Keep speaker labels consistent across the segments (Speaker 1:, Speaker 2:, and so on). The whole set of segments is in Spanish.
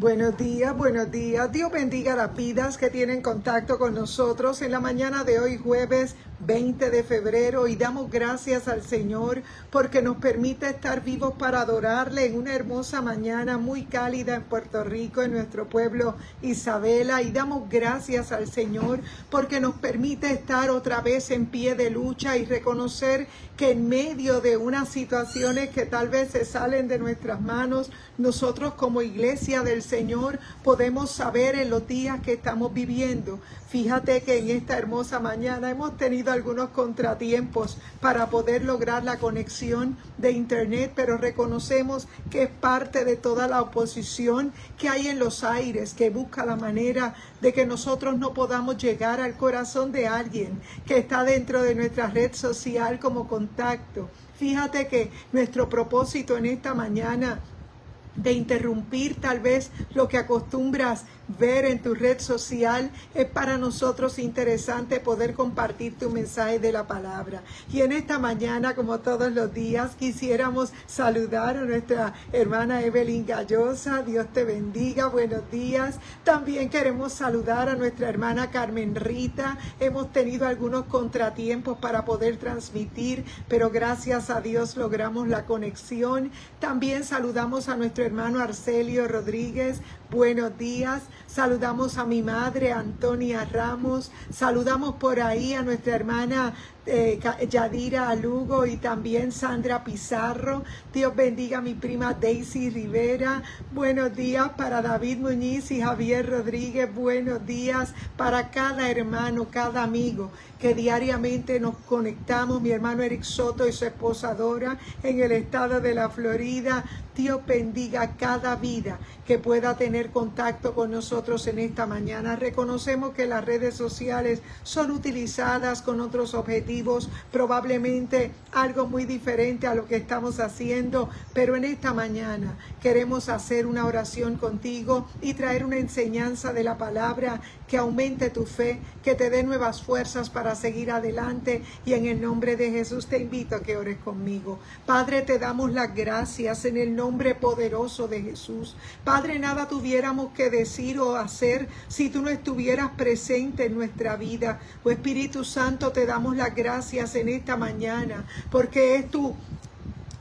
Speaker 1: Buenos días, buenos días. Dios bendiga las vidas que tienen contacto con nosotros en la mañana de hoy, jueves 20 de febrero, y damos gracias al Señor porque nos permite estar vivos para adorarle en una hermosa mañana muy cálida en Puerto Rico, en nuestro pueblo Isabela, y damos gracias al Señor porque nos permite estar otra vez en pie de lucha y reconocer que en medio de unas situaciones que tal vez se salen de nuestras manos, nosotros como iglesia del Señor podemos saber en los días que estamos viviendo. Fíjate que en esta hermosa mañana hemos tenido algunos contratiempos para poder lograr la conexión de internet, pero reconocemos que es parte de toda la oposición que hay en los aires, que busca la manera de que nosotros no podamos llegar al corazón de alguien que está dentro de nuestra red social como contacto. Fíjate que nuestro propósito en esta mañana de interrumpir tal vez lo que acostumbras ver en tu red social, es para nosotros interesante poder compartir tu mensaje de la palabra. Y en esta mañana, como todos los días, quisiéramos saludar a nuestra hermana Evelyn Gallosa. Dios te bendiga, buenos días. También queremos saludar a nuestra hermana Carmen Rita. Hemos tenido algunos contratiempos para poder transmitir, pero gracias a Dios logramos la conexión. También saludamos a nuestro hermano Arcelio Rodríguez. Buenos días. Saludamos a mi madre Antonia Ramos. Saludamos por ahí a nuestra hermana Yadira Lugo y también Sandra Pizarro. Dios bendiga a mi prima Daisy Rivera. Buenos días para David Muñiz y Javier Rodríguez. Buenos días para cada hermano, cada amigo que diariamente nos conectamos. Mi hermano Eric Soto y su esposa Dora en el estado de la Florida. Dios bendiga cada vida que pueda tener contacto con nosotros en esta mañana. Reconocemos que las redes sociales son utilizadas con otros objetivos, probablemente algo muy diferente a lo que estamos haciendo, pero en esta mañana queremos hacer una oración contigo y traer una enseñanza de la palabra que aumente tu fe, que te dé nuevas fuerzas para seguir adelante, y en el nombre de Jesús te invito a que ores conmigo. Padre, te damos las gracias en el nombre poderoso de Jesús. Padre, nada tuviéramos que decir o hacer si tú no estuvieras presente en nuestra vida. Oh Espíritu Santo, te damos las gracias en esta mañana porque es tu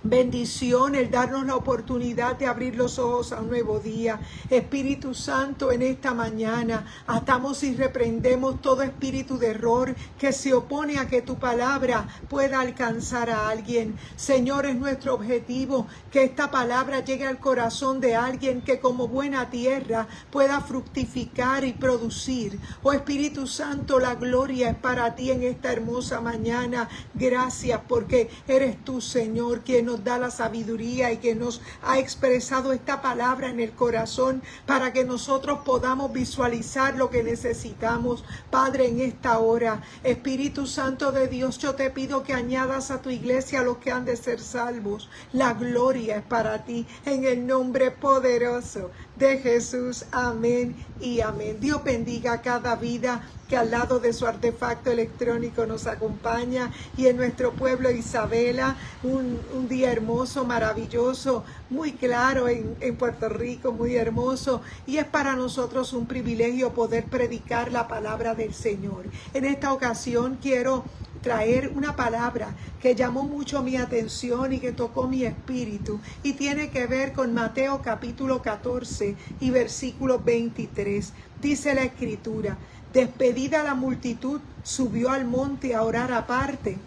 Speaker 1: bendición el darnos la oportunidad de abrir los ojos a un nuevo día. Espíritu Santo, en esta mañana atamos y reprendemos todo espíritu de error que se opone a que tu palabra pueda alcanzar a alguien. Señor, es nuestro objetivo que esta palabra llegue al corazón de alguien que como buena tierra pueda fructificar y producir. Oh Espíritu Santo, la gloria es para ti en esta hermosa mañana. Gracias porque eres tú, Señor, quien nos da la sabiduría y que nos ha expresado esta palabra en el corazón para que nosotros podamos visualizar lo que necesitamos. Padre, en esta hora, Espíritu Santo de Dios, yo te pido que añadas a tu iglesia a los que han de ser salvos. La gloria es para ti, en el nombre poderoso de Jesús. Amén y amén. Dios bendiga a cada vida que al lado de su artefacto electrónico nos acompaña, y en nuestro pueblo Isabela, un día hermoso, maravilloso, muy claro en Puerto Rico, muy hermoso, y es para nosotros un privilegio poder predicar la palabra del Señor. En esta ocasión quiero traer una palabra que llamó mucho mi atención y que tocó mi espíritu, y tiene que ver con Mateo capítulo 14 y versículo 23. Dice la Escritura: despedida la multitud, subió al monte a orar aparte.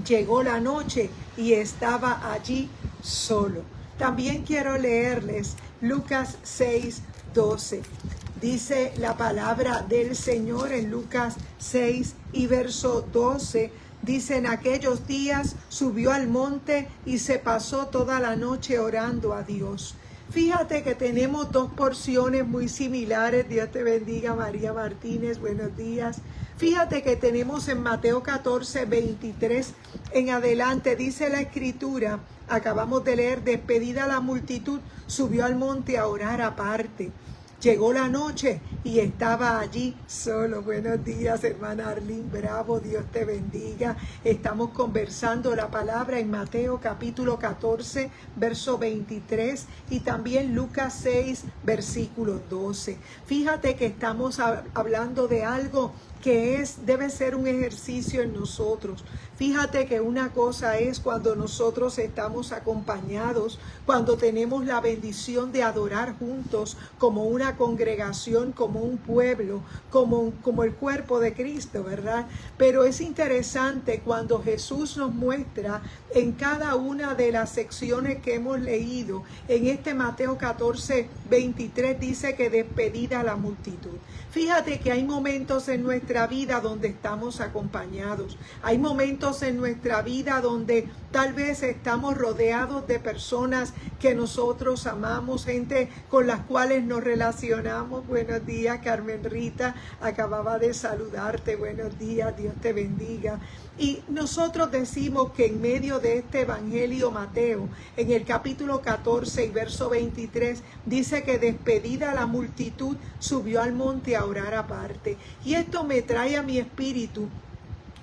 Speaker 1: Llegó la noche y estaba allí solo. También quiero leerles Lucas 6:12. Dice la palabra del Señor en Lucas 6 y verso 12. Dice: en aquellos días subió al monte y se pasó toda la noche orando a Dios. Fíjate que tenemos dos porciones muy similares. Dios te bendiga, María Martínez, buenos días. Fíjate que tenemos en Mateo 14, 23 en adelante, dice la Escritura, acabamos de leer: despedida la multitud, subió al monte a orar aparte. Llegó la noche y estaba allí solo. Buenos días, hermana Arlene Bravo, Dios te bendiga. Estamos conversando la palabra en Mateo capítulo 14, verso 23 y también Lucas 6, versículo 12. Fíjate que estamos hablando de algo que debe ser un ejercicio en nosotros. Fíjate que una cosa es cuando nosotros estamos acompañados, cuando tenemos la bendición de adorar juntos como una congregación, como un pueblo, como el cuerpo de Cristo, ¿verdad? Pero es interesante cuando Jesús nos muestra en cada una de las secciones que hemos leído, en este Mateo 14, 23 dice que despedida a la multitud. Fíjate que hay momentos en nuestra vida donde estamos acompañados. Hay momentos en nuestra vida donde tal vez estamos rodeados de personas que nosotros amamos, gente con las cuales nos relacionamos. Buenos días, Carmen Rita, acababa de saludarte. Buenos días, Dios te bendiga. Y nosotros decimos que en medio de este Evangelio Mateo, en el capítulo 14 y verso 23, dice que despedida la multitud, subió al monte a orar aparte. Y esto me trae a mi espíritu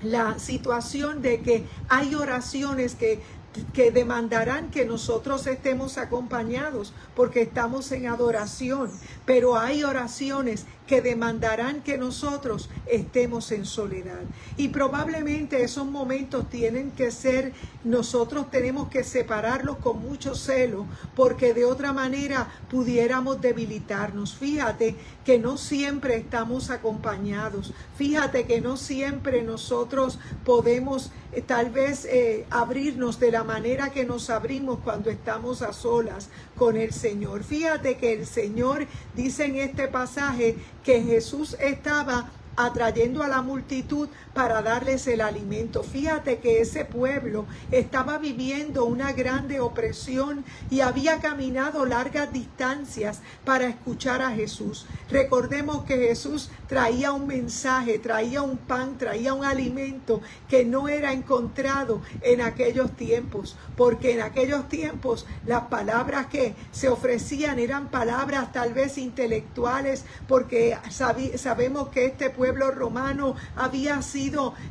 Speaker 1: la situación de que hay oraciones que demandarán que nosotros estemos acompañados porque estamos en adoración, pero hay oraciones que demandarán que nosotros estemos en soledad. Y probablemente esos momentos tienen que ser, nosotros tenemos que separarlos con mucho celo, porque de otra manera pudiéramos debilitarnos. Fíjate que no siempre estamos acompañados. Fíjate que no siempre nosotros podemos tal vez abrirnos de la manera que nos abrimos cuando estamos a solas con el Señor. Fíjate que el Señor dice en este pasaje que Jesús estaba atrayendo a la multitud para darles el alimento. Fíjate que ese pueblo estaba viviendo una grande opresión y había caminado largas distancias para escuchar a Jesús. Recordemos que Jesús traía un mensaje, traía un pan, traía un alimento que no era encontrado en aquellos tiempos, porque en aquellos tiempos las palabras que se ofrecían eran palabras tal vez intelectuales, porque sabemos que este pueblo romano había sido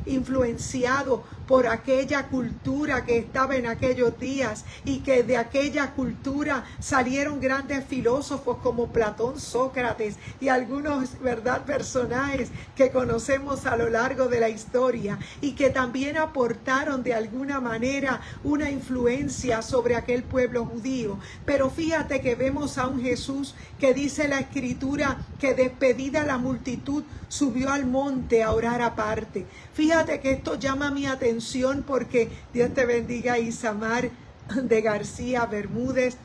Speaker 1: influenciado por aquella cultura que estaba en aquellos días, y que de aquella cultura salieron grandes filósofos como Platón, Sócrates y algunos, ¿verdad?, personajes que conocemos a lo largo de la historia, y que también aportaron de alguna manera una influencia sobre aquel pueblo judío. Pero fíjate que vemos a un Jesús que dice la Escritura que despedida la multitud subió al monte a orar aparte. Fíjate que esto llama mi atención porque Dios te bendiga, Isamar de García Bermúdez.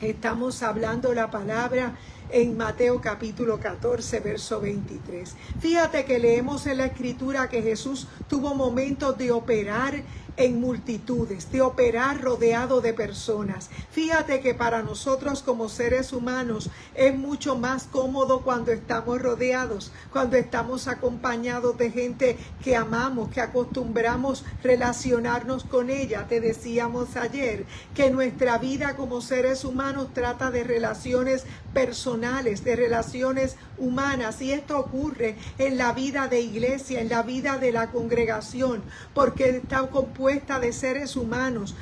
Speaker 1: Estamos hablando la palabra en Mateo capítulo 14, verso 23. Fíjate que leemos en la Escritura que Jesús tuvo momentos de operar en multitudes, de operar rodeado de personas. Fíjate que para nosotros como seres humanos es mucho más cómodo cuando estamos rodeados, cuando estamos acompañados de gente que amamos, que acostumbramos relacionarnos con ella. Te decíamos ayer que nuestra vida como seres humanos trata de relaciones personales, de relaciones humanas, y esto ocurre en la vida de iglesia, en la vida de la congregación, porque está compuesta de seres humanos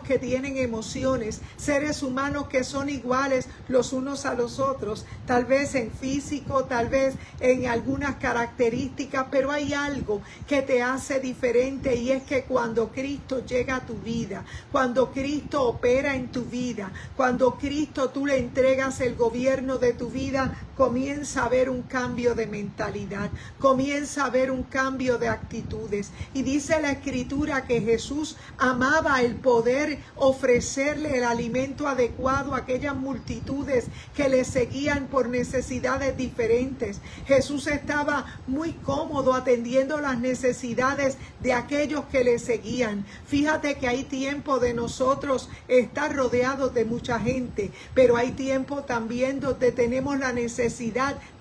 Speaker 1: que tienen emociones, seres humanos que son iguales los unos a los otros, tal vez en físico, tal vez en algunas características, pero hay algo que te hace diferente, y es que cuando Cristo llega a tu vida, cuando Cristo opera en tu vida, cuando Cristo tú le entregas el gobierno de tu vida, comienza a haber un cambio de mentalidad, comienza a haber un cambio de actitudes. Y dice la Escritura que Jesús amaba el poder ofrecerle el alimento adecuado a aquellas multitudes que le seguían por necesidades diferentes. Jesús estaba muy cómodo atendiendo las necesidades de aquellos que le seguían. Fíjate que hay tiempo de nosotros estar rodeados de mucha gente, pero hay tiempo también donde tenemos la necesidad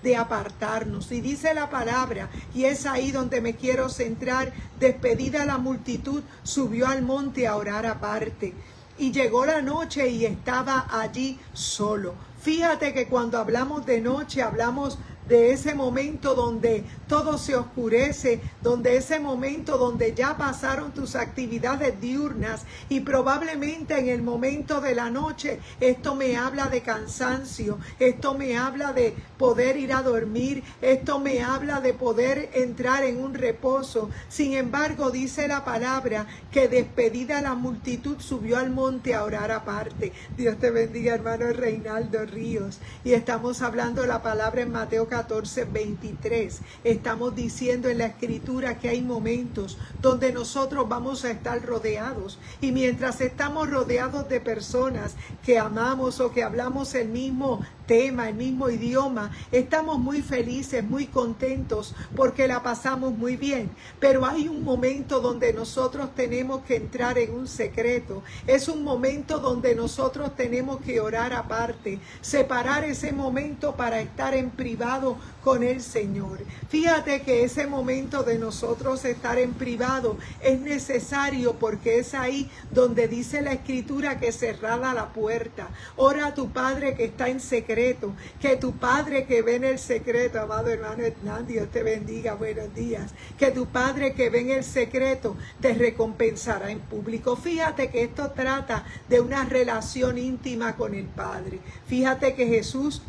Speaker 1: de apartarnos. Y dice la palabra, y es ahí donde me quiero centrar: despedida la multitud, subió al monte a orar aparte. Y llegó la noche y estaba allí solo. Fíjate que cuando hablamos de noche, hablamos de ese momento donde todo se oscurece, donde ese momento donde ya pasaron tus actividades diurnas y probablemente en el momento de la noche. Esto me habla de cansancio, esto me habla de poder ir a dormir, esto me habla de poder entrar en un reposo. Sin embargo, dice la palabra que despedida la multitud subió al monte a orar aparte. Dios te bendiga, hermano Reinaldo Ríos. Y estamos hablando la palabra en Mateo 14:23. Estamos diciendo en la escritura que hay momentos donde nosotros vamos a estar rodeados, y mientras estamos rodeados de personas que amamos o que hablamos el mismo tema, el mismo idioma, estamos muy felices, muy contentos porque la pasamos muy bien. Pero hay un momento donde nosotros tenemos que entrar en un secreto. Es un momento donde nosotros tenemos que orar aparte, separar ese momento para estar en privado con el Señor. Fíjate que ese momento de nosotros estar en privado es necesario, porque es ahí donde dice la escritura que cerrada la puerta. Ora a tu Padre que está en secreto, que tu Padre que ve en el secreto, amado hermano Hernán, Dios te bendiga, buenos días, que tu Padre que ve en el secreto te recompensará en público. Fíjate que esto trata de una relación íntima con el Padre. Fíjate que Jesús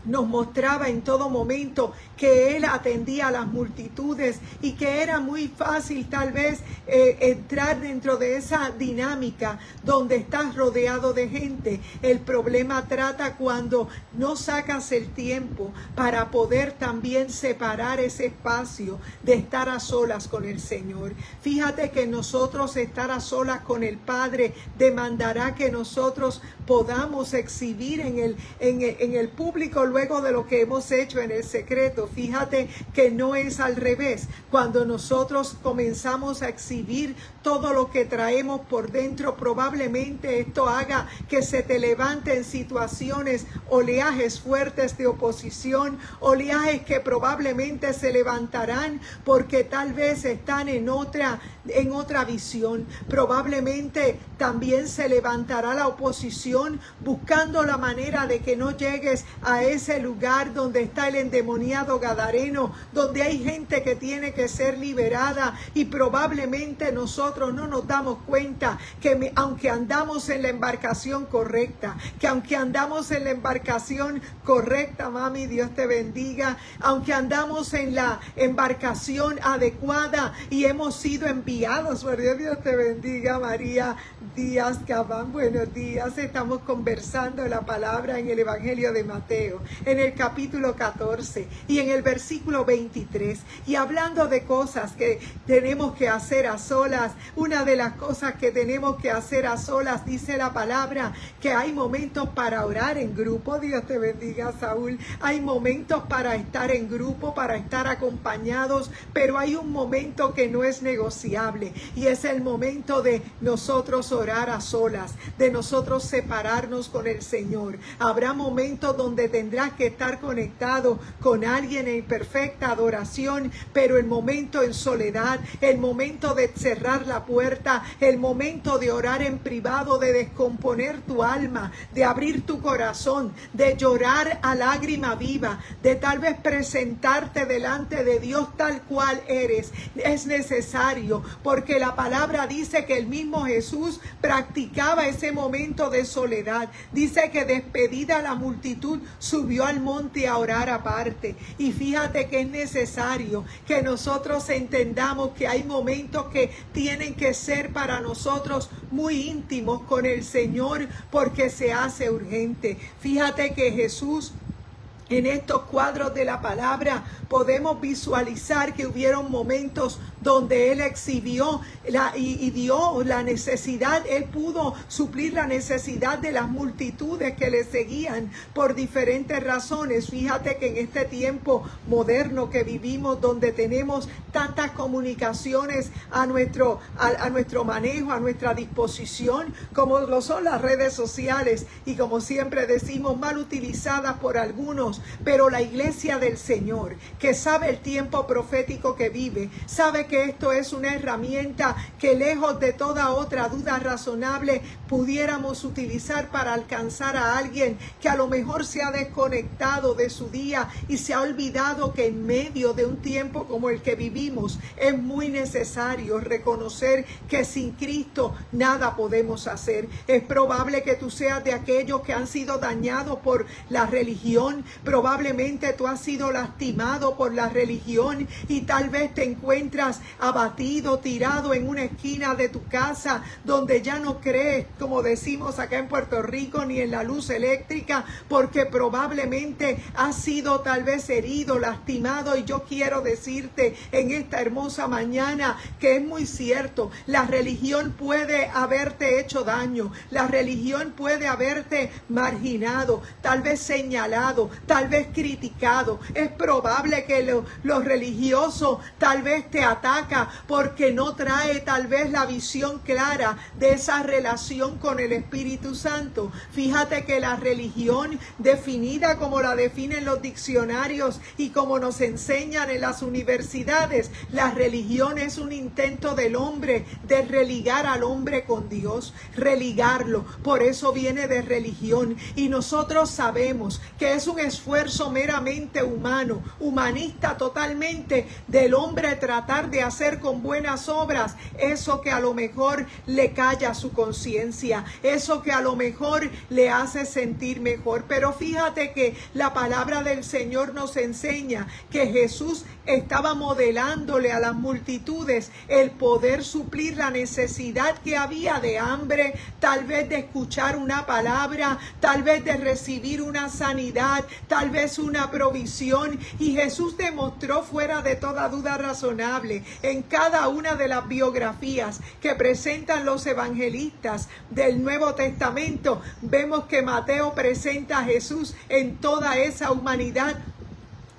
Speaker 1: nos mostraba en todo momento que Él atendía a las multitudes y que era muy fácil tal vez entrar dentro de esa dinámica donde estás rodeado de gente. El problema trata cuando no sacas el tiempo para poder también separar ese espacio de estar a solas con el Señor. Fíjate que nosotros estar a solas con el Padre demandará que nosotros podamos exhibir en el público luego de lo que hemos hecho en el secreto. Fíjate que no es al revés. Cuando nosotros comenzamos a exhibir todo lo que traemos por dentro, probablemente esto haga que se te levanten situaciones, oleajes fuertes de oposición, oleajes que probablemente se levantarán porque tal vez están en otra visión. Probablemente también se levantará la oposición buscando la manera de que no llegues a ese lugar donde está el endemoniado gadareno, donde hay gente que tiene que ser liberada, y probablemente nosotros no nos damos cuenta que aunque andamos en la embarcación correcta, mami, Dios te bendiga, aunque andamos en la embarcación adecuada y hemos sido enviados, por Dios te bendiga, María Díaz Cabán, buenos días. Estamos conversando la palabra en el Evangelio de Mateo, en el capítulo 14 y en el versículo 23, y hablando de cosas que tenemos que hacer a solas. Una de las cosas que tenemos que hacer a solas, dice la palabra, que hay momentos para orar en grupo. Dios te bendiga, Saúl. Hay momentos para estar en grupo, para estar acompañados, pero hay un momento que no es negociable, y es el momento de nosotros orar a solas, de nosotros separarnos con el Señor. Habrá momentos donde tendrás que estar conectado con alguien en perfecta adoración, pero el momento en soledad, el momento de cerrar la puerta, el momento de orar en privado, de descomponer tu alma, de abrir tu corazón, de llorar a lágrima viva, de tal vez presentarte delante de Dios tal cual eres, es necesario, porque la palabra dice que el mismo Jesús practicaba ese momento de soledad. Dice que despedida la multitud subió al monte a orar aparte. Y fíjate que es necesario que nosotros entendamos que hay momentos que tienen que ser para nosotros muy íntimos con el Señor, porque se hace urgente. Fíjate que Jesús, en estos cuadros de la palabra, podemos visualizar que hubieron momentos donde Él exhibió y dio la necesidad. Él pudo suplir la necesidad de las multitudes que le seguían por diferentes razones. Fíjate que en este tiempo moderno que vivimos, donde tenemos tantas comunicaciones a nuestro manejo, a nuestra disposición, como lo son las redes sociales, y como siempre decimos, mal utilizadas por algunos, pero la iglesia del Señor, que sabe el tiempo profético que vive, sabe que esto es una herramienta que lejos de toda otra duda razonable pudiéramos utilizar para alcanzar a alguien que a lo mejor se ha desconectado de su día y se ha olvidado que en medio de un tiempo como el que vivimos es muy necesario reconocer que sin Cristo nada podemos hacer. Es probable que tú seas de aquellos que han sido dañados por la religión. Probablemente tú has sido lastimado por la religión y tal vez te encuentras abatido, tirado en una esquina de tu casa donde ya no crees, como decimos acá en Puerto Rico, ni en la luz eléctrica, porque probablemente has sido tal vez herido, lastimado. Y yo quiero decirte en esta hermosa mañana que es muy cierto, la religión puede haberte hecho daño, la religión puede haberte marginado, tal vez señalado, tal vez criticado. Es probable que lo religioso tal vez te ataca porque no trae tal vez la visión clara de esa relación con el Espíritu Santo. Fíjate que la religión, definida como la definen los diccionarios y como nos enseñan en las universidades, la religión es un intento del hombre de religar al hombre con Dios, religarlo. Por eso viene de religión, y nosotros sabemos que es un esfuerzo meramente humano, humanista totalmente, del hombre tratar de hacer con buenas obras eso que a lo mejor le calla su conciencia, eso que a lo mejor le hace sentir mejor. Pero fíjate que la palabra del Señor nos enseña que Jesús estaba modelándole a las multitudes el poder suplir la necesidad que había de hambre, tal vez de escuchar una palabra, tal vez de recibir una sanidad, tal vez una provisión. Y Jesús demostró fuera de toda duda razonable en cada una de las biografías que presentan los evangelistas del Nuevo Testamento. Vemos que Mateo presenta a Jesús en toda esa humanidad,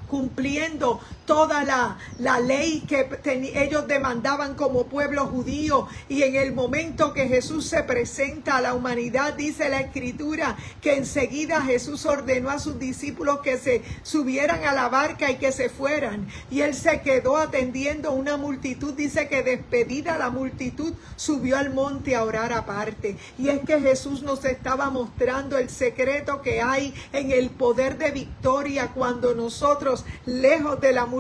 Speaker 1: cumpliendo toda la ley que ellos demandaban como pueblo judío. Y en el momento que Jesús se presenta a la humanidad, dice la Escritura que enseguida Jesús ordenó a sus discípulos que se subieran a la barca y que se fueran. Y él se quedó atendiendo una multitud. Dice que despedida la multitud, subió al monte a orar aparte. Y es que Jesús nos estaba mostrando el secreto que hay en el poder de victoria cuando nosotros, lejos de la multitud,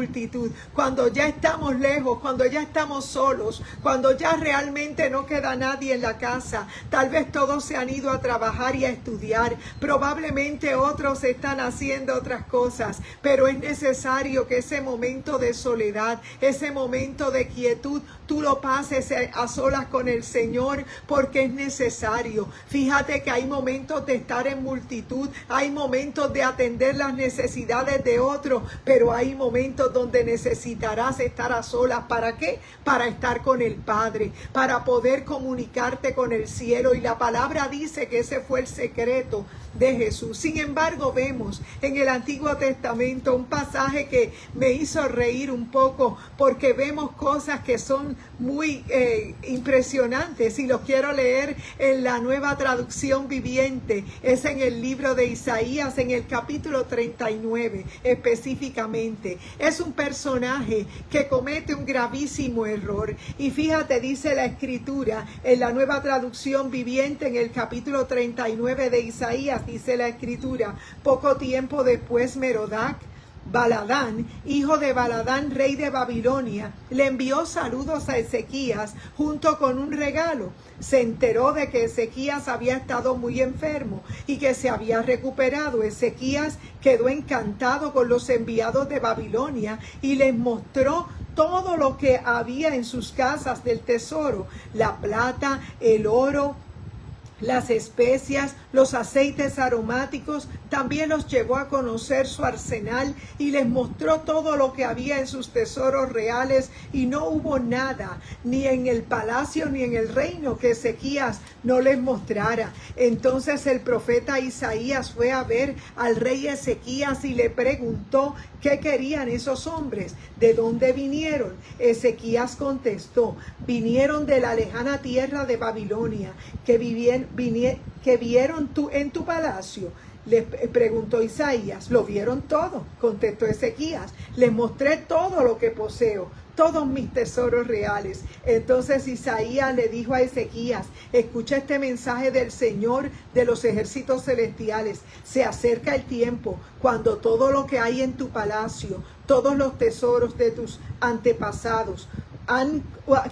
Speaker 1: cuando ya estamos lejos, cuando ya estamos solos, cuando ya realmente no queda nadie en la casa, tal vez todos se han ido a trabajar y a estudiar, probablemente otros están haciendo otras cosas, pero es necesario que ese momento de soledad, ese momento de quietud, tú lo pases a solas con el Señor, porque es necesario. Fíjate que hay momentos de estar en multitud, hay momentos de atender las necesidades de otros, pero hay momentos donde necesitarás estar a solas. ¿Para qué? Para estar con el Padre, para poder comunicarte con el cielo. Y la palabra dice que ese fue el secreto de Jesús. Sin embargo, vemos en el Antiguo Testamento un pasaje que me hizo reír un poco, porque vemos cosas que son muy impresionantes, y los quiero leer en la Nueva Traducción Viviente. Es en el libro de Isaías, en el capítulo 39 específicamente. Es un personaje que comete un gravísimo error, y fíjate, dice la Escritura en la Nueva Traducción Viviente, en el capítulo 39 de Isaías, dice la Escritura: poco tiempo después, Merodach Baladán, hijo de Baladán, rey de Babilonia, le envió saludos a Ezequías junto con un regalo. Se enteró de que Ezequías había estado muy enfermo y que se había recuperado. Ezequías quedó encantado con los enviados de Babilonia y les mostró todo lo que había en sus casas del tesoro: la plata, el oro, las especias, los aceites aromáticos. También los llevó a conocer su arsenal y les mostró todo lo que había en sus tesoros reales, y no hubo nada, ni en el palacio ni en el reino, que Ezequías no les mostrara. Entonces el profeta Isaías fue a ver al rey Ezequías y le preguntó qué querían esos hombres, de dónde vinieron. Ezequías contestó: vinieron de la lejana tierra de Babilonia, que vieron en tu palacio. Le preguntó Isaías. Lo vieron todo, contestó Ezequías. Les mostré todo lo que poseo, todos mis tesoros reales. Entonces Isaías le dijo a Ezequías: escucha este mensaje del Señor de los ejércitos celestiales. Se acerca el tiempo cuando todo lo que hay en tu palacio, todos los tesoros de tus antepasados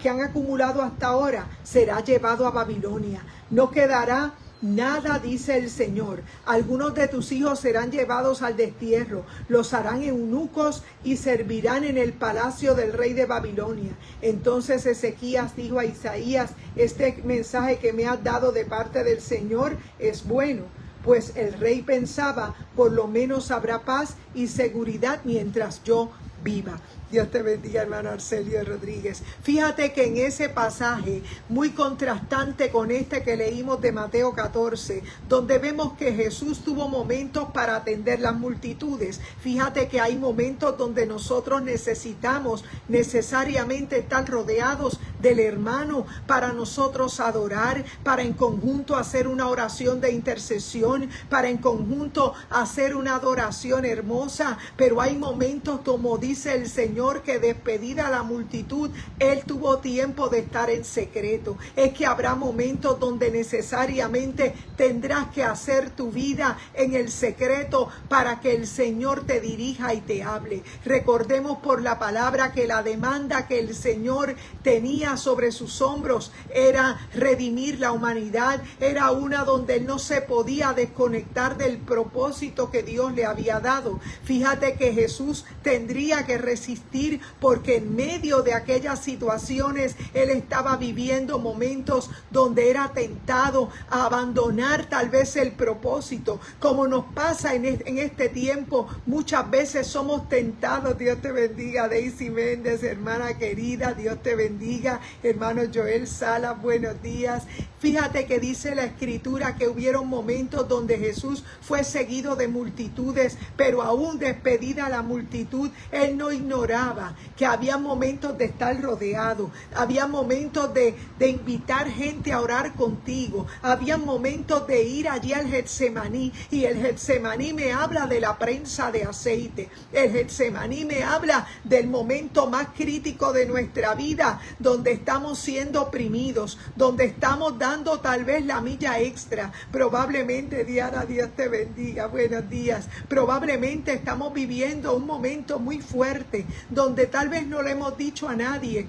Speaker 1: que han acumulado hasta ahora, será llevado a Babilonia. No quedará nada, dice el Señor. Algunos de tus hijos serán llevados al destierro, los harán eunucos y servirán en el palacio del rey de Babilonia. Entonces Ezequías dijo a Isaías: este mensaje que me has dado de parte del Señor es bueno. Pues el rey pensaba: por lo menos habrá paz y seguridad mientras yo viva. Dios te bendiga, hermano Arcelio Rodríguez. Fíjate que en ese pasaje, muy contrastante con este que leímos de Mateo 14, donde vemos que Jesús tuvo momentos para atender las multitudes. Fíjate que hay momentos donde nosotros necesitamos necesariamente estar rodeados del hermano para nosotros adorar, para en conjunto hacer una oración de intercesión, para en conjunto hacer una adoración hermosa. Pero hay momentos, como dice el Señor, que despedida la multitud, Él tuvo tiempo de estar en secreto. Es que habrá momentos donde necesariamente tendrás que hacer tu vida en el secreto para que el Señor te dirija y te hable. Recordemos por la palabra que la demanda que el Señor tenía sobre sus hombros era redimir la humanidad. Era una donde Él no se podía desconectar del propósito que Dios le había dado. Fíjate que Jesús tendría que resistir, porque en medio de aquellas situaciones Él estaba viviendo momentos donde era tentado a abandonar tal vez el propósito. Como nos pasa en este tiempo, muchas veces somos tentados. Dios te bendiga, Daisy Méndez, hermana querida. Dios te bendiga, hermano Joel Salas, buenos días. Fíjate que dice la Escritura que hubieron momentos donde Jesús fue seguido de multitudes, pero aún despedida la multitud, Él no ignoraba que había momentos de estar rodeado, había momentos de invitar gente a orar contigo, había momentos de ir allí al Getsemaní, y el Getsemaní me habla de la prensa de aceite. El Getsemaní me habla del momento más crítico de nuestra vida, donde estamos siendo oprimidos, donde estamos dando tal vez la milla extra. Probablemente, Diana, Dios te bendiga, buenos días. Probablemente estamos viviendo un momento muy fuerte, donde tal vez no le hemos dicho a nadie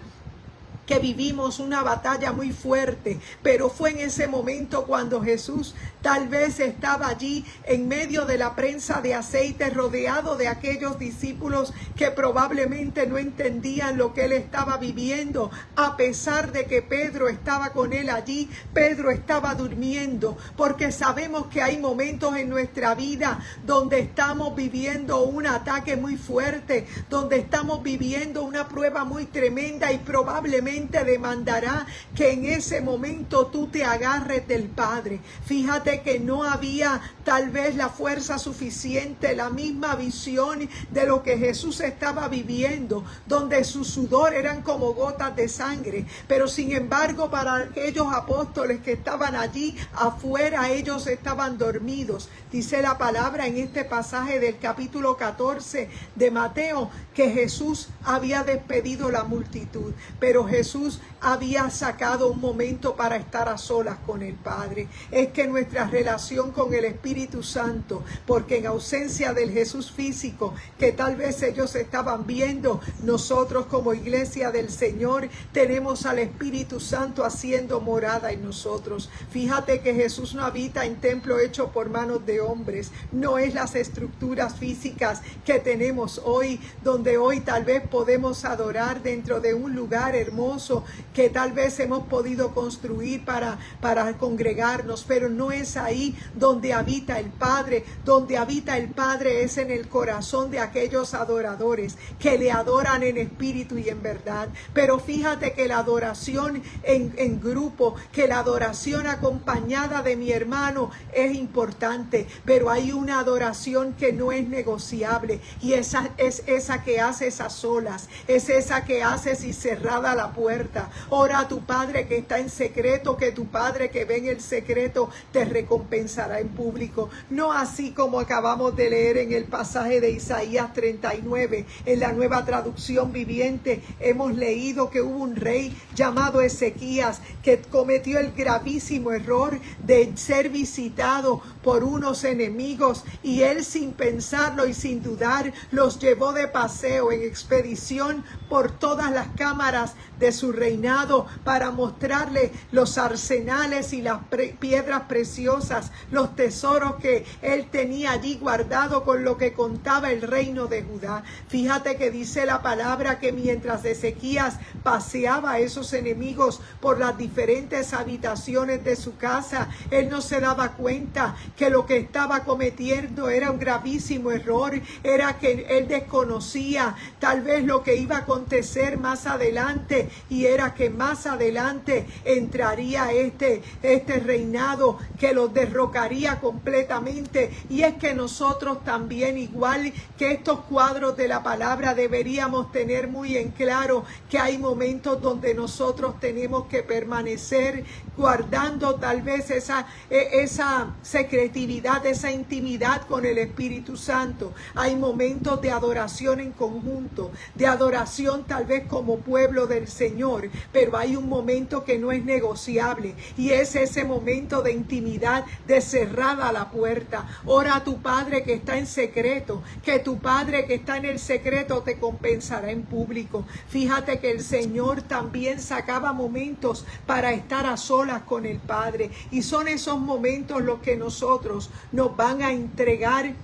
Speaker 1: que vivimos una batalla muy fuerte, pero fue en ese momento cuando Jesús tal vez estaba allí en medio de la prensa de aceite, rodeado de aquellos discípulos que probablemente no entendían lo que Él estaba viviendo, a pesar de que Pedro estaba con Él allí. Pedro estaba durmiendo, porque sabemos que hay momentos en nuestra vida donde estamos viviendo un ataque muy fuerte, donde estamos viviendo una prueba muy tremenda, y probablemente demandará que en ese momento tú te agarres del Padre. Fíjate que no había tal vez la fuerza suficiente, la misma visión de lo que Jesús estaba viviendo, donde su sudor eran como gotas de sangre, pero sin embargo para aquellos apóstoles que estaban allí afuera, ellos estaban dormidos. Dice la palabra en este pasaje del capítulo 14 de Mateo que Jesús había despedido la multitud, pero Jesús había sacado un momento para estar a solas con el Padre. Es que nuestra relación con el Espíritu Santo, porque en ausencia del Jesús físico que tal vez ellos estaban viendo, nosotros como iglesia del Señor tenemos al Espíritu Santo haciendo morada en nosotros. Fíjate que Jesús no habita en templo hecho por manos de hombres. No es las estructuras físicas que tenemos hoy, donde hoy tal vez podemos adorar dentro de un lugar hermoso que tal vez hemos podido construir para congregarnos, pero no es ahí donde habita el Padre. Donde habita el Padre es en el corazón de aquellos adoradores que le adoran en espíritu y en verdad. Pero fíjate que la adoración en grupo, que la adoración acompañada de mi hermano es importante, pero hay una adoración que no es negociable, y esa es esa que haces a solas, es esa que haces y cerrada la puerta. Ora a tu Padre que está en secreto, que tu Padre que ve en el secreto te recompensará en público. No así como acabamos de leer en el pasaje de Isaías 39, en la Nueva Traducción Viviente, hemos leído que hubo un rey llamado Ezequías que cometió el gravísimo error de ser visitado por unos enemigos, y él, sin pensarlo y sin dudar, los llevó de paseo en expedición por todas las cámaras de su reinado para mostrarle los arsenales y las piedras preciosas, los tesoros que él tenía allí guardado, con lo que contaba el reino de Judá. Fíjate que dice la palabra que mientras Ezequías paseaba a esos enemigos por las diferentes habitaciones de su casa, él no se daba cuenta que lo que estaba cometiendo era un gravísimo error. Era que él desconocía tal vez lo que iba a acontecer más adelante, y era que más adelante entraría este reinado que los derrocaría completamente. Y es que nosotros también, igual que estos cuadros de la palabra, deberíamos tener muy en claro que hay momentos donde nosotros tenemos que permanecer guardando tal vez esa secretividad, esa intimidad con el Espíritu Santo. Hay momentos de adoración en conjunto, de adoración tal vez como pueblo del Señor, pero hay un momento que no es negociable, y es ese momento de intimidad, de cerrada la puerta. Ora a tu Padre que está en secreto, que tu Padre que está en el secreto te compensará en público. Fíjate que el Señor también sacaba momentos para estar a solas con el Padre, y son esos momentos los que nosotros nos van a entregar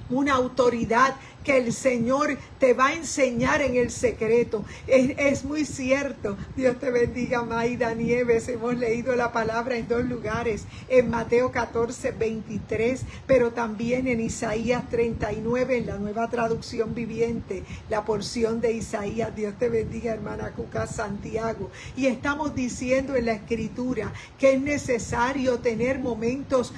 Speaker 1: una autoridad que el Señor te va a enseñar en el secreto. Es muy cierto. Dios te bendiga, Maida Nieves. Hemos leído la palabra en dos lugares, en Mateo 14, 23, pero también en Isaías 39, en la Nueva Traducción Viviente, la porción de Isaías. Dios te bendiga, hermana Cuca Santiago. Y estamos diciendo en la Escritura que es necesario tener momentos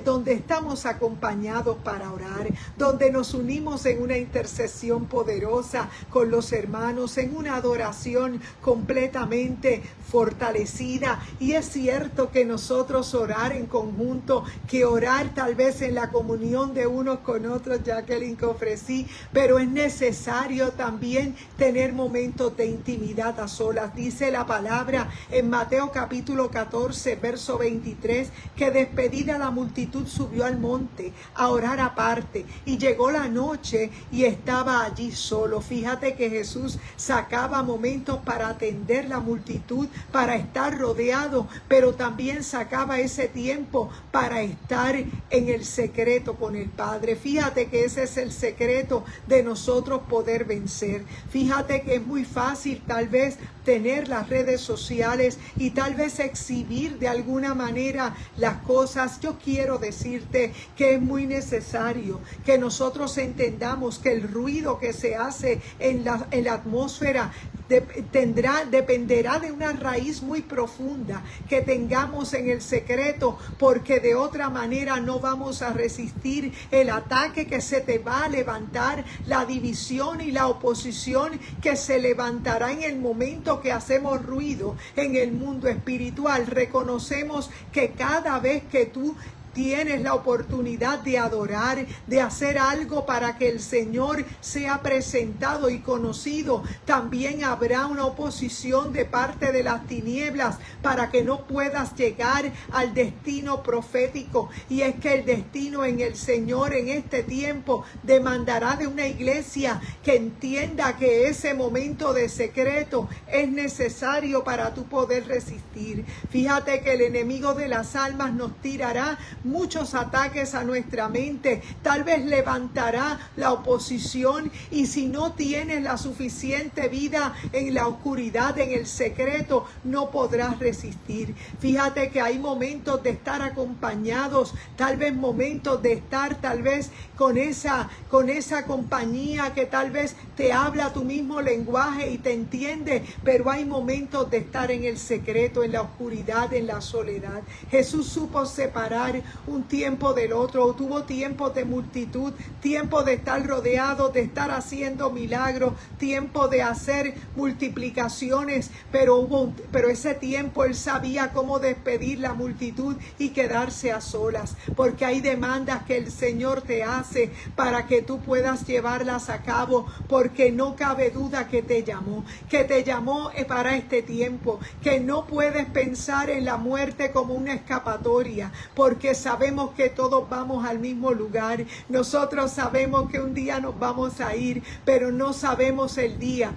Speaker 1: donde estamos acompañados para orar, donde nos unimos en una intercesión poderosa con los hermanos, en una adoración completamente fortalecida. Y es cierto que nosotros orar en conjunto, que orar tal vez en la comunión de unos con otros, Jacqueline, que ofrecí, pero es necesario también tener momentos de intimidad a solas. Dice la palabra en Mateo capítulo 14, verso 23, que despedida la multitud subió al monte a orar aparte, y llegó la noche y estaba allí solo. Fíjate que Jesús sacaba momentos para atender la multitud, para estar rodeado, pero también sacaba ese tiempo para estar en el secreto con el Padre. Fíjate que ese es el secreto de nosotros poder vencer. Fíjate que es muy fácil tal vez tener las redes sociales y tal vez exhibir de alguna manera las cosas. Yo quiero decirte que es muy necesario que nosotros entendamos que el ruido que se hace en la atmósfera dependerá de una raíz muy profunda que tengamos en el secreto, porque de otra manera no vamos a resistir el ataque que se te va a levantar, la división y la oposición que se levantará en el momento que hacemos ruido en el mundo espiritual. Reconocemos que cada vez que tú tienes la oportunidad de adorar, de hacer algo para que el Señor sea presentado y conocido, también habrá una oposición de parte de las tinieblas para que no puedas llegar al destino profético. Y es que el destino en el Señor en este tiempo demandará de una iglesia que entienda que ese momento de secreto es necesario para tu poder resistir. Fíjate que el enemigo de las almas nos tirará muchos ataques a nuestra mente, tal vez levantará la oposición, y si no tienes la suficiente vida en la oscuridad, en el secreto, no podrás resistir. Fíjate que hay momentos de estar acompañados, tal vez momentos de estar tal vez con esa compañía que tal vez te habla tu mismo lenguaje y te entiende, pero hay momentos de estar en el secreto, en la oscuridad, en la soledad. Jesús supo separar un tiempo del otro, tuvo tiempo de multitud, tiempo de estar rodeado, de estar haciendo milagros, tiempo de hacer multiplicaciones, pero ese tiempo él sabía cómo despedir la multitud y quedarse a solas, porque hay demandas que el Señor te hace para que tú puedas llevarlas a cabo, porque no cabe duda que te llamó para este tiempo, que no puedes pensar en la muerte como una escapatoria, porque sabemos que todos vamos al mismo lugar. Nosotros sabemos que un día nos vamos a ir, pero no sabemos el día.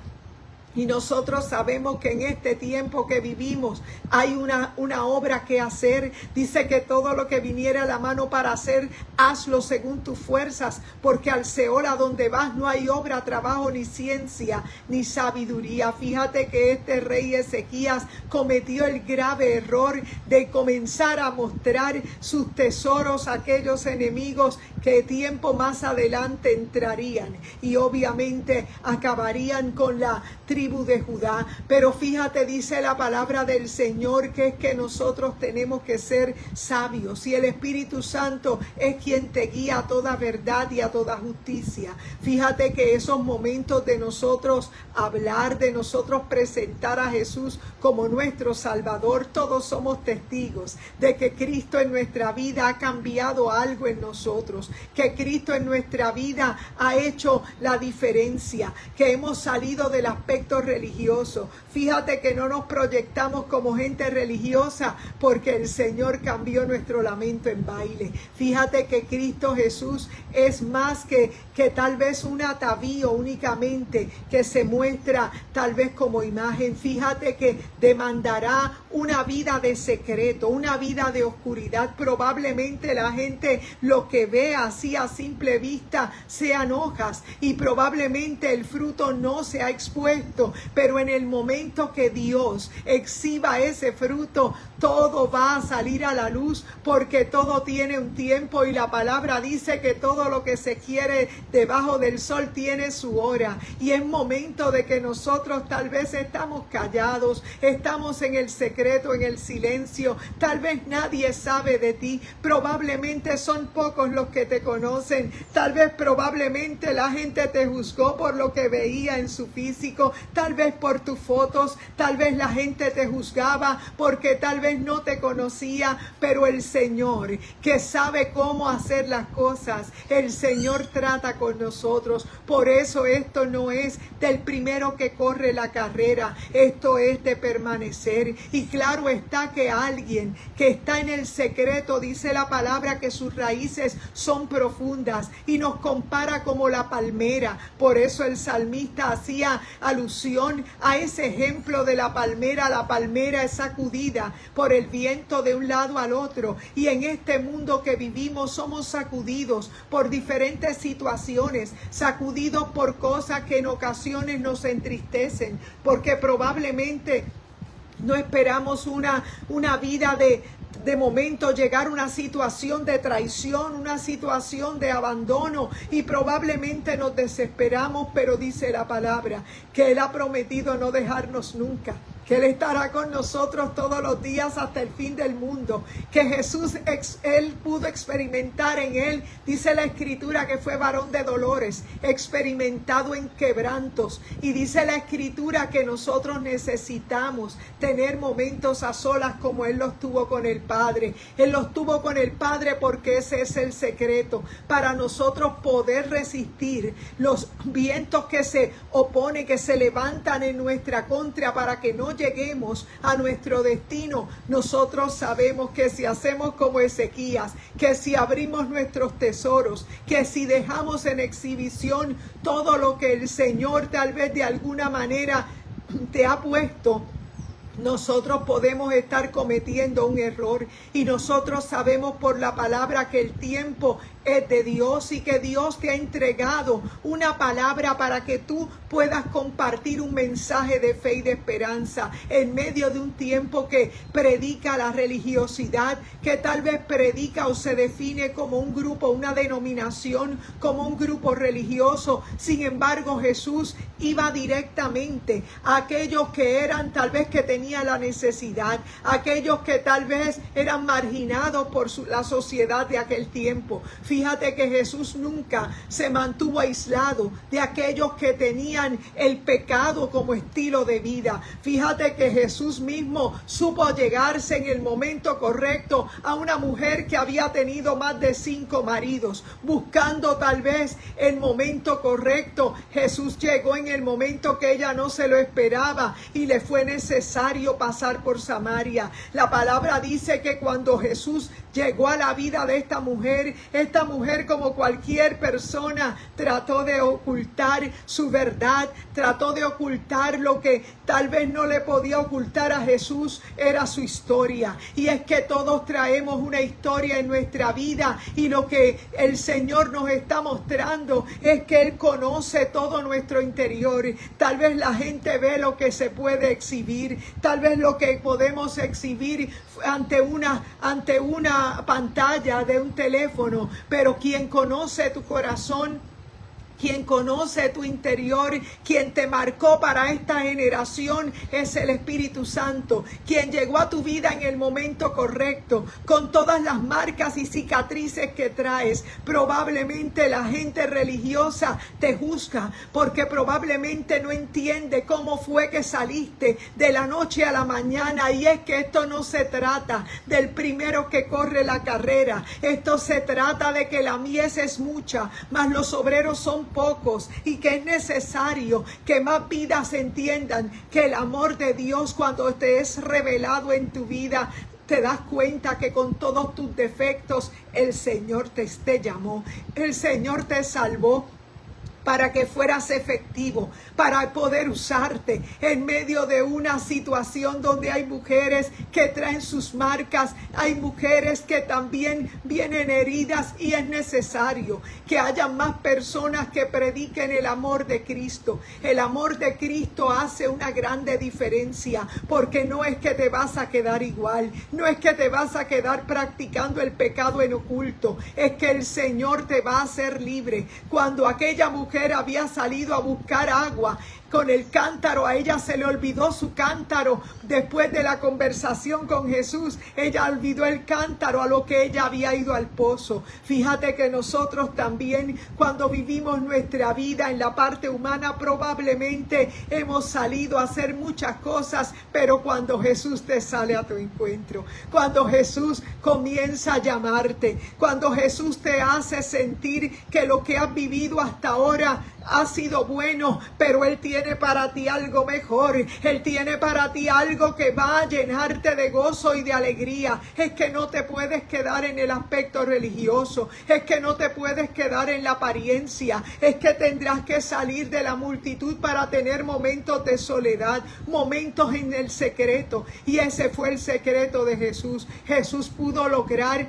Speaker 1: Y nosotros sabemos que en este tiempo que vivimos hay una obra que hacer. Dice que todo lo que viniera a la mano para hacer, hazlo según tus fuerzas, porque al Seol a donde vas no hay obra, trabajo, ni ciencia, ni sabiduría. Fíjate que este rey Ezequías cometió el grave error de comenzar a mostrar sus tesoros a aquellos enemigos que tiempo más adelante entrarían y obviamente acabarían con la tribu de Judá. Pero fíjate, dice la palabra del Señor, que es que nosotros tenemos que ser sabios, y el Espíritu Santo es quien te guía a toda verdad y a toda justicia. Fíjate que esos momentos de nosotros hablar, de nosotros presentar a Jesús como nuestro Salvador, todos somos testigos de que Cristo en nuestra vida ha cambiado algo en nosotros, que Cristo en nuestra vida ha hecho la diferencia, que hemos salido del aspecto religioso. Fíjate que no nos proyectamos como gente religiosa, porque el Señor cambió nuestro lamento en baile. Fíjate que Cristo Jesús es más que tal vez un atavío únicamente que se muestra tal vez como imagen. Fíjate que demandará una vida de secreto, una vida de oscuridad. Probablemente la gente lo que ve así a simple vista sean hojas, y probablemente el fruto no se ha expuesto, pero en el momento que Dios exhiba ese fruto, todo va a salir a la luz, porque todo tiene un tiempo, y la palabra dice que todo lo que se quiere debajo del sol tiene su hora. Y es momento de que nosotros tal vez estamos callados, estamos en el secreto, en el silencio, tal vez nadie sabe de ti, probablemente son pocos los que te conocen, tal vez probablemente la gente te juzgó por lo que veía en su físico, tal vez por tus fotos, tal vez la gente te juzgaba porque tal vez no te conocía, pero el Señor, que sabe cómo hacer las cosas, el Señor trata con nosotros. Por eso esto no es del primero que corre la carrera, esto es de permanecer. Y claro está que alguien que está en el secreto, dice la palabra que sus raíces son profundas, y nos compara como la palmera. Por eso el salmista hacía alusión a ese ejemplo de la palmera. La palmera es sacudida por el viento de un lado al otro, y en este mundo que vivimos somos sacudidos por diferentes situaciones, sacudidos por cosas que en ocasiones nos entristecen, porque probablemente no esperamos una vida de momento llegar a una situación de traición, una situación de abandono, y probablemente nos desesperamos, pero dice la palabra que Él ha prometido no dejarnos nunca, que Él estará con nosotros todos los días hasta el fin del mundo, que Jesús, Él pudo experimentar en Él, dice la Escritura, que fue varón de dolores, experimentado en quebrantos, y dice la Escritura que nosotros necesitamos tener momentos a solas como Él los tuvo con el Padre. Él los tuvo con el Padre porque ese es el secreto para nosotros poder resistir los vientos que se oponen, que se levantan en nuestra contra para que no lleguemos a nuestro destino. Nosotros sabemos que si hacemos como Ezequías, que si abrimos nuestros tesoros, que si dejamos en exhibición todo lo que el Señor tal vez de alguna manera te ha puesto, nosotros podemos estar cometiendo un error. Y nosotros sabemos por la palabra que el tiempo es de Dios y que Dios te ha entregado una palabra para que tú puedas compartir un mensaje de fe y de esperanza en medio de un tiempo que predica la religiosidad, que tal vez predica o se define como un grupo, una denominación, como un grupo religioso. Sin embargo, Jesús iba directamente a aquellos que eran tal vez que tenían la necesidad, aquellos que tal vez eran marginados por la sociedad de aquel tiempo. Fíjate que Jesús nunca se mantuvo aislado de aquellos que tenían el pecado como estilo de vida. Fíjate que Jesús mismo supo llegarse en el momento correcto a una mujer que había tenido más de 5 maridos, buscando tal vez el momento correcto. Jesús llegó en el momento que ella no se lo esperaba y le fue necesario pasar por Samaria. La palabra dice que cuando Jesús llegó a la vida de esta mujer como cualquier persona trató de ocultar su verdad, trató de ocultar lo que tal vez no le podía ocultar a Jesús, era su historia. Y es que todos traemos una historia en nuestra vida y lo que el Señor nos está mostrando es que Él conoce todo nuestro interior. Tal vez la gente ve lo que se puede exhibir, tal vez lo que podemos exhibir ante una pantalla de un teléfono, pero quien conoce tu corazón, quien conoce tu interior, quien te marcó para esta generación es el Espíritu Santo, quien llegó a tu vida en el momento correcto, con todas las marcas y cicatrices que traes. Probablemente la gente religiosa te juzga porque probablemente no entiende cómo fue que saliste de la noche a la mañana, y es que esto no se trata del primero que corre la carrera, esto se trata de que la mies es mucha, mas los obreros son pocos, y que es necesario que más vidas entiendan que el amor de Dios, cuando te es revelado en tu vida, te das cuenta que con todos tus defectos el Señor te llamó, el Señor te salvó para que fueras efectivo, para poder usarte en medio de una situación donde hay mujeres que traen sus marcas, hay mujeres que también vienen heridas, y es necesario que haya más personas que prediquen el amor de Cristo. El amor de Cristo hace una grande diferencia, porque no es que te vas a quedar igual, no es que te vas a quedar practicando el pecado en oculto, es que el Señor te va a hacer libre. Cuando aquella mujer había salido a buscar agua con el cántaro, a ella se le olvidó su cántaro. Después de la conversación con Jesús, ella olvidó el cántaro, a lo que ella había ido al pozo. Fíjate que nosotros también, cuando vivimos nuestra vida en la parte humana, probablemente hemos salido a hacer muchas cosas, pero cuando Jesús te sale a tu encuentro, cuando Jesús comienza a llamarte, cuando Jesús te hace sentir que lo que has vivido hasta ahora ha sido bueno, pero Él tiene para ti algo mejor. Él tiene para ti algo que va a llenarte de gozo y de alegría. Es que no te puedes quedar en el aspecto religioso, es que no te puedes quedar en la apariencia, es que tendrás que salir de la multitud para tener momentos de soledad, momentos en el secreto. Y ese fue el secreto de Jesús. Jesús pudo lograr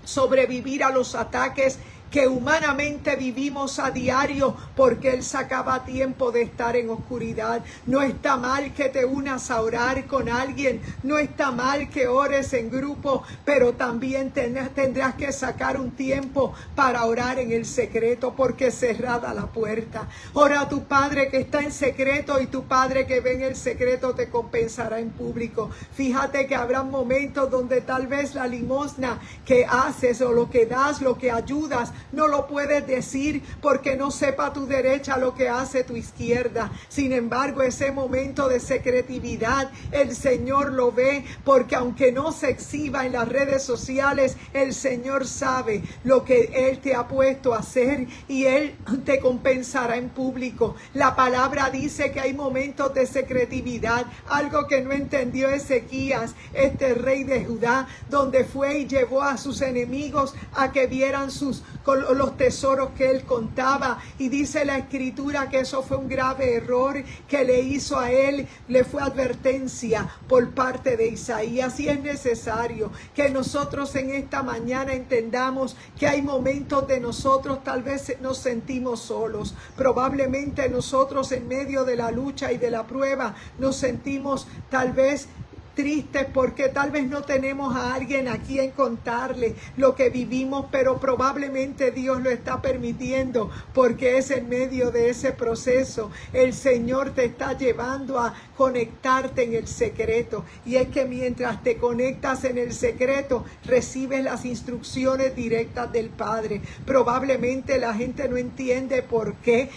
Speaker 1: sobrevivir a los ataques que humanamente vivimos a diario, porque Él sacaba tiempo de estar en oscuridad. No está mal que te unas a orar con alguien, no está mal que ores en grupo, pero también tendrás que sacar un tiempo para orar en el secreto, porque es cerrada la puerta. Ora a tu Padre que está en secreto, y tu Padre que ve en el secreto te compensará en público. Fíjate que habrá momentos donde tal vez la limosna que haces, o lo que das, lo que ayudas, no lo puedes decir porque no sepa tu derecha lo que hace tu izquierda. Sin embargo, ese momento de secretividad el Señor lo ve, porque aunque no se exhiba en las redes sociales, el Señor sabe lo que Él te ha puesto a hacer, y Él te compensará en público. La palabra dice que hay momentos de secretividad, algo que no entendió Ezequías, este rey de Judá, donde fue y llevó a sus enemigos a que vieran sus los tesoros que él contaba. Y dice la Escritura que eso fue un grave error que le hizo a él, le fue advertencia por parte de Isaías. Y es necesario que nosotros en esta mañana entendamos que hay momentos de nosotros, tal vez nos sentimos solos, probablemente nosotros en medio de la lucha y de la prueba nos sentimos tal vez tristes porque tal vez no tenemos a alguien a quien contarle lo que vivimos, pero probablemente Dios lo está permitiendo porque es en medio de ese proceso. El Señor te está llevando a conectarte en el secreto, y es que mientras te conectas en el secreto recibes las instrucciones directas del Padre. Probablemente la gente no entiende por qué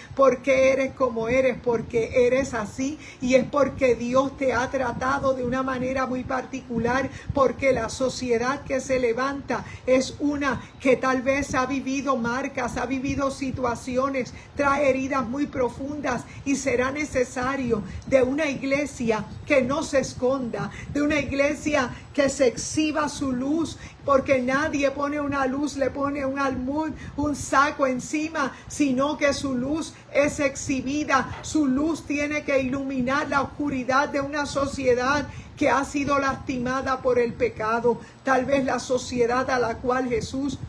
Speaker 1: eres como eres, porque eres así, y es porque Dios te ha tratado de una manera muy particular, porque la sociedad que se levanta es una que tal vez ha vivido marcas, ha vivido situaciones, trae heridas muy profundas, y será necesario de una iglesia que no se esconda, de una iglesia que se exhiba su luz, porque nadie pone una luz, le pone un almud, un saco encima, sino que su luz es exhibida. Su luz tiene que iluminar la oscuridad de una sociedad que ha sido lastimada por el pecado. Tal vez la sociedad a la cual Jesús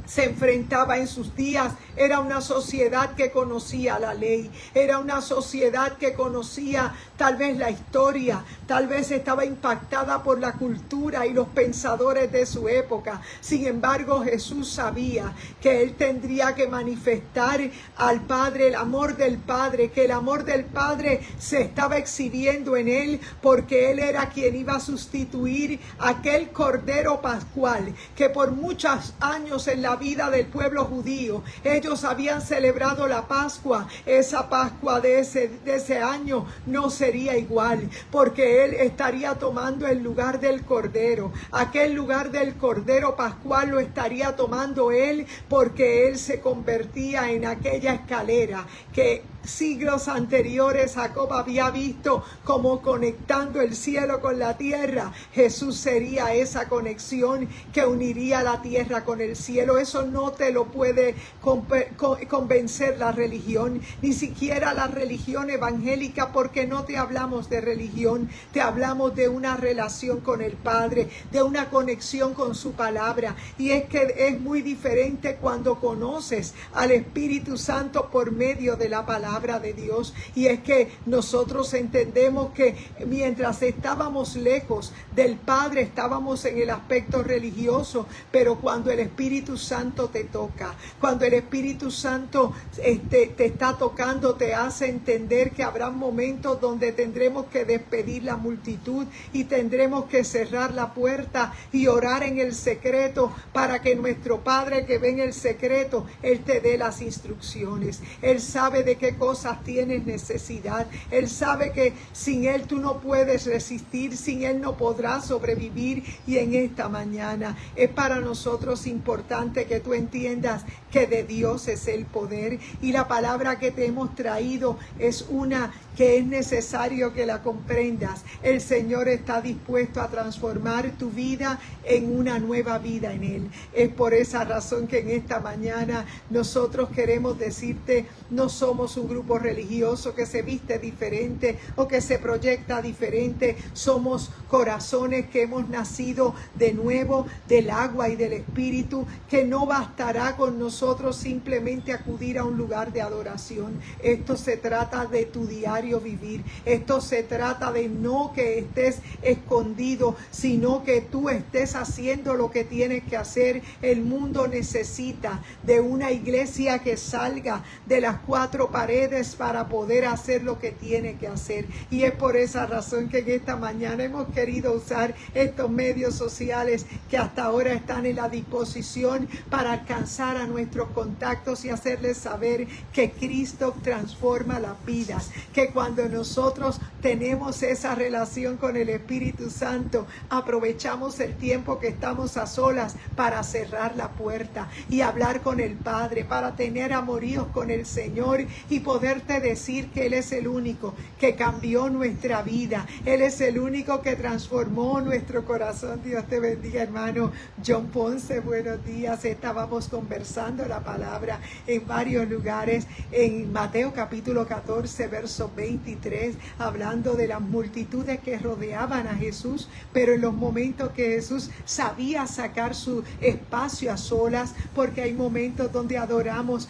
Speaker 1: se enfrentaba en sus días era una sociedad que conocía la ley, era una sociedad que conocía tal vez la historia, tal vez estaba impactada por la cultura y los pensadores de su época. Sin embargo, Jesús sabía que él tendría que manifestar al Padre, el amor del Padre, que el amor del Padre se estaba exhibiendo en él, porque él era quien iba a sustituir aquel Cordero Pascual que por muchos años en la vida del pueblo judío ellos habían celebrado la Pascua. Esa Pascua de ese año no sería igual, porque él estaría tomando el lugar del Cordero. Aquel lugar del Cordero Pascual lo estaría tomando él, porque él se convertía en aquella escalera que siglos anteriores Jacob había visto como conectando el cielo con la tierra. Jesús sería esa conexión que uniría la tierra con el cielo. Eso no te lo puede convencer la religión, ni siquiera la religión evangélica, porque no te hablamos de religión, te hablamos de una relación con el Padre, de una conexión con su palabra. Y es que es muy diferente cuando conoces al Espíritu Santo por medio de la palabra de Dios. Y es que nosotros entendemos que mientras estábamos lejos del Padre estábamos en el aspecto religioso, pero cuando el Espíritu Santo te toca, cuando el Espíritu Santo te está tocando, te hace entender que habrá momentos donde tendremos que despedir la multitud y tendremos que cerrar la puerta y orar en el secreto, para que nuestro Padre que ve en el secreto, Él te dé las instrucciones. Él sabe de qué cosas tienes necesidad. Él sabe que sin Él tú no puedes resistir, sin Él no podrás sobrevivir. Y en esta mañana es para nosotros importante que tú entiendas que de Dios es el poder, y la palabra que te hemos traído es una que es necesario que la comprendas. El Señor está dispuesto a transformar tu vida en una nueva vida en Él. Es por esa razón que en esta mañana nosotros queremos decirte, no somos un grupo religioso que se viste diferente o que se proyecta diferente. Somos corazones que hemos nacido de nuevo del agua y del Espíritu, que no bastará con nosotros simplemente acudir a un lugar de adoración. Esto se trata de tu diario vivir. Esto se trata de no que estés escondido, sino que tú estés haciendo lo que tienes que hacer. El mundo necesita de una iglesia que salga de las cuatro paredes para poder hacer lo que tiene que hacer. Y es por esa razón que en esta mañana hemos querido usar estos medios sociales que hasta ahora están en la disposición para alcanzar a nuestros contactos y hacerles saber que Cristo transforma las vidas, que cuando nosotros tenemos esa relación con el Espíritu Santo, aprovechamos el tiempo que estamos a solas para cerrar la puerta y hablar con el Padre, para tener amoríos con el Señor y poder poderte decir que Él es el único que cambió nuestra vida. Él es el único que transformó nuestro corazón. Dios te bendiga, hermano John Ponce. Buenos días. Estábamos conversando la palabra en varios lugares. En Mateo capítulo 14, verso 23, hablando de las multitudes que rodeaban a Jesús, pero en los momentos que Jesús sabía sacar su espacio a solas, porque hay momentos donde adoramos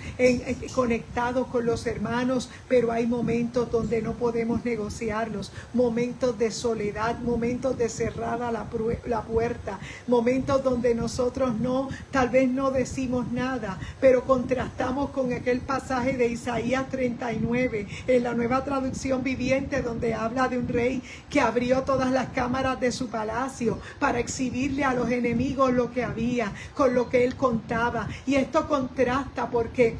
Speaker 1: conectados con los hermanos, pero hay momentos donde no podemos negociarlos, momentos de soledad, momentos de cerrada la puerta, momentos donde nosotros tal vez no decimos nada, pero contrastamos con aquel pasaje de Isaías 39, en la Nueva Traducción Viviente, donde habla de un rey que abrió todas las cámaras de su palacio para exhibirle a los enemigos lo que había, con lo que él contaba. Y esto contrasta porque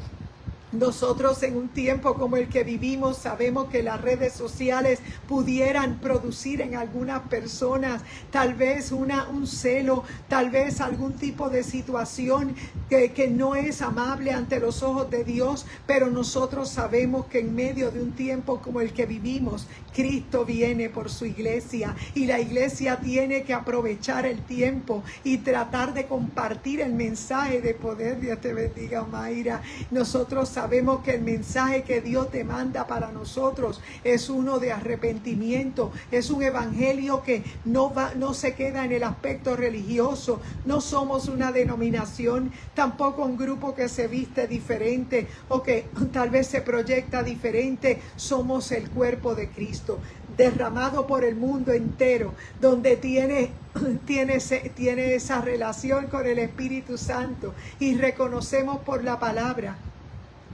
Speaker 1: nosotros en un tiempo como el que vivimos sabemos que las redes sociales pudieran producir en algunas personas tal vez un celo, tal vez algún tipo de situación que no es amable ante los ojos de Dios, pero nosotros sabemos que en medio de un tiempo como el que vivimos, Cristo viene por su iglesia y la iglesia tiene que aprovechar el tiempo y tratar de compartir el mensaje de poder. Dios te bendiga, Mayra. Nosotros sabemos que el mensaje que Dios te manda para nosotros es uno de arrepentimiento, es un evangelio que no se queda en el aspecto religioso. No somos una denominación, tampoco un grupo que se viste diferente o que tal vez se proyecta diferente. Somos el cuerpo de Cristo, derramado por el mundo entero, donde tiene esa relación con el Espíritu Santo, y reconocemos por la palabra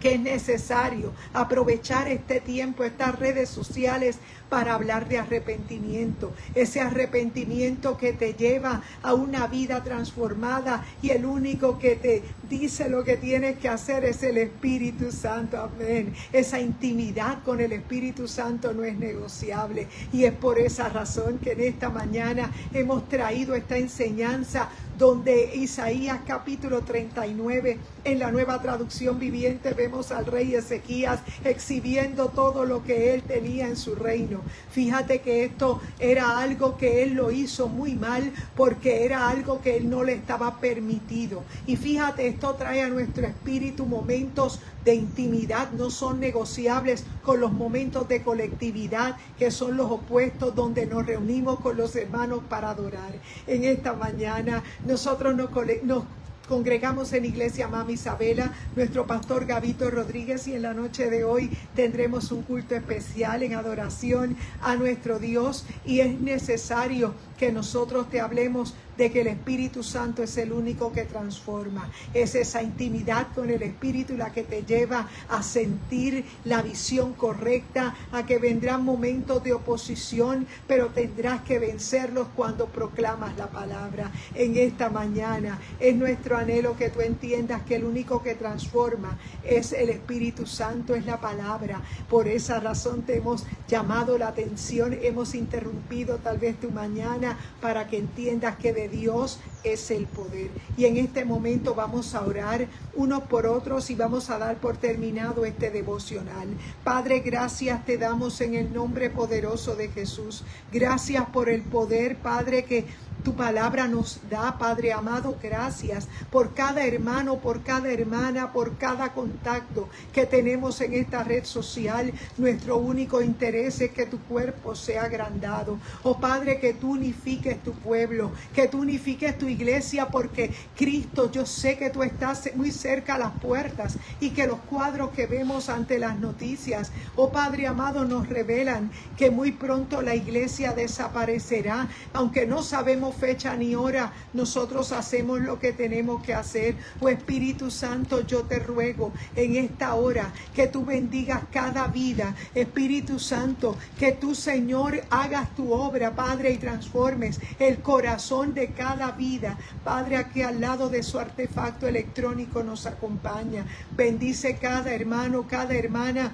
Speaker 1: que es necesario aprovechar este tiempo, estas redes sociales, para hablar de arrepentimiento. Ese arrepentimiento que te lleva a una vida transformada, y el único que te dice lo que tienes que hacer es el Espíritu Santo. Amén. Esa intimidad con el Espíritu Santo no es negociable, y es por esa razón que en esta mañana hemos traído esta enseñanza, donde Isaías capítulo 39, en la Nueva Traducción Viviente, vemos al rey Ezequías exhibiendo todo lo que él tenía en su reino. Fíjate que esto era algo que él lo hizo muy mal, porque era algo que él no le estaba permitido. Y fíjate, esto trae a nuestro espíritu momentos de intimidad, no son negociables con los momentos de colectividad, que son los opuestos, donde nos reunimos con los hermanos para adorar. En esta mañana nosotros nos congregamos en Iglesia Mama Isabela, nuestro pastor Gabito Rodríguez, y en la noche de hoy tendremos un culto especial en adoración a nuestro Dios, y es necesario que nosotros te hablemos de que el Espíritu Santo es el único que transforma. Es esa intimidad con el Espíritu la que te lleva a sentir la visión correcta, a que vendrán momentos de oposición, pero tendrás que vencerlos cuando proclamas la palabra. En esta mañana es nuestro anhelo que tú entiendas que el único que transforma es el Espíritu Santo, es la palabra. Por esa razón te hemos llamado la atención, hemos interrumpido tal vez tu mañana para que entiendas que de Dios es el poder. Y en este momento vamos a orar unos por otros y vamos a dar por terminado este devocional. Padre, gracias te damos en el nombre poderoso de Jesús. Gracias por el poder, Padre, que tu palabra nos da, Padre amado. Gracias por cada hermano, por cada hermana, por cada contacto que tenemos en esta red social. Nuestro único interés es que tu cuerpo sea agrandado. Oh Padre, que tú unifiques tu pueblo, que tú unifiques tu iglesia, porque Cristo, yo sé que tú estás muy cerca a las puertas, y que los cuadros que vemos ante las noticias, oh Padre amado, nos revelan que muy pronto la iglesia desaparecerá. Aunque no sabemos fecha ni hora, nosotros hacemos lo que tenemos que hacer. Oh Espíritu Santo, yo te ruego en esta hora que tú bendigas cada vida. Espíritu Santo, que tú, Señor, hagas tu obra, Padre, y transformes el corazón de cada vida. Padre, aquí al lado de su artefacto electrónico nos acompaña. Bendice cada hermano, cada hermana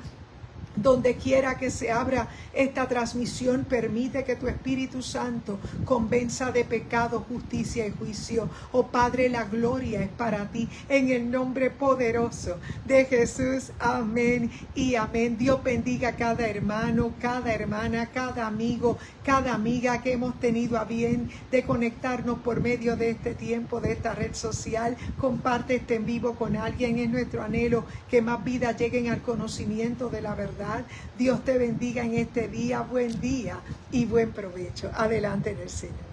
Speaker 1: Donde quiera que se abra esta transmisión, permite que tu Espíritu Santo convenza de pecado, justicia y juicio. Oh Padre, la gloria es para ti. En el nombre poderoso de Jesús. Amén y amén. Dios bendiga a cada hermano, cada hermana, cada amigo, cada amiga que hemos tenido a bien de conectarnos por medio de este tiempo, de esta red social. Comparte este en vivo con alguien. Es nuestro anhelo que más vidas lleguen al conocimiento de la verdad. Dios te bendiga en este día. Buen día y buen provecho. Adelante en el Señor.